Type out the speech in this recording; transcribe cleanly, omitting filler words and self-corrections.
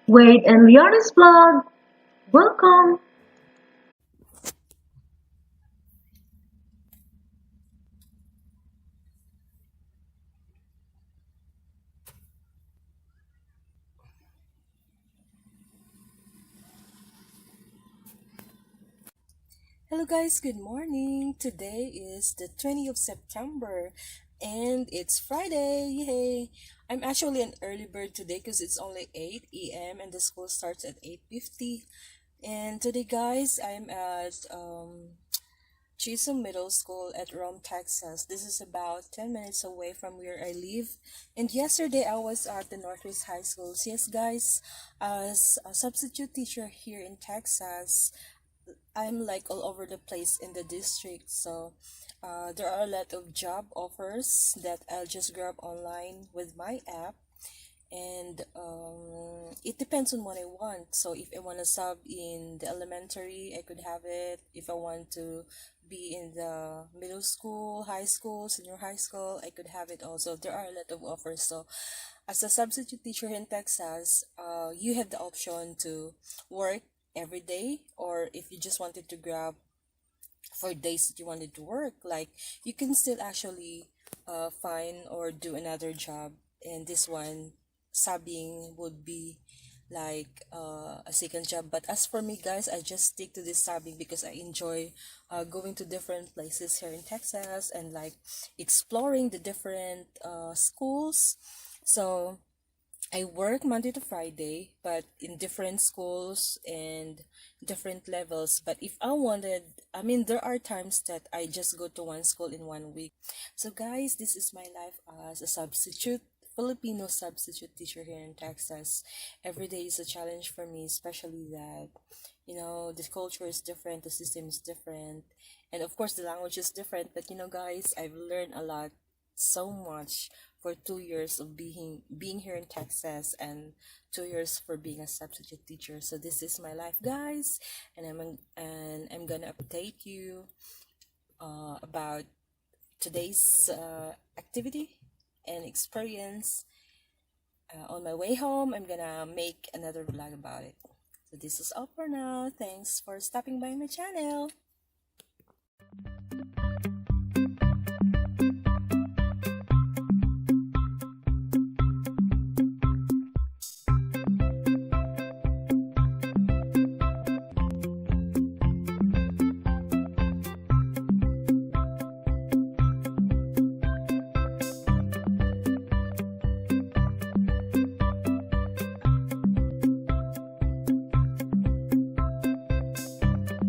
Wade and Learni's vlog. Welcome! Hello guys, good morning. Today is the 20th of September and it's Friday. Yay. I'm actually an early bird today because it's only 8 a.m. and the school starts at 8:50. And today guys, I'm at Chisholm Middle School at Rome, Texas. This is about 10 minutes away from where I live. And yesterday I was at the Northwest High Schools. Yes guys, as a substitute teacher here in Texas, I'm like all over the place in the district, so there are a lot of job offers that I'll just grab online with my app, and it depends on what I want. So if I want to sub in the elementary, I could have it. If I want to be in the middle school, high school, senior high school, I could have it also. There are a lot of offers. So as a substitute teacher in Texas, you have the option to work every day, or if you just wanted to grab for days that you wanted to work, like you can still actually find or do another job. And this one, subbing, would be like a second job. But as for me guys, I just stick to this subbing because I enjoy going to different places here in Texas and like exploring the different schools. So I work Monday to Friday, but in different schools and different levels. But if I wanted, I mean, there are times that I just go to one school in one week. So, guys, this is my life as a substitute, Filipino substitute teacher here in Texas. Every day is a challenge for me, especially that, the culture is different, the system is different, and of course, the language is different. But, guys, I've learned a lot, so much for 2 years of being here in Texas and 2 years for being a substitute teacher. So this is my life, guys, and I'm gonna update you about today's activity and experience. On my way home, I'm gonna make another vlog about it. So this is all for now. Thanks for stopping by my channel.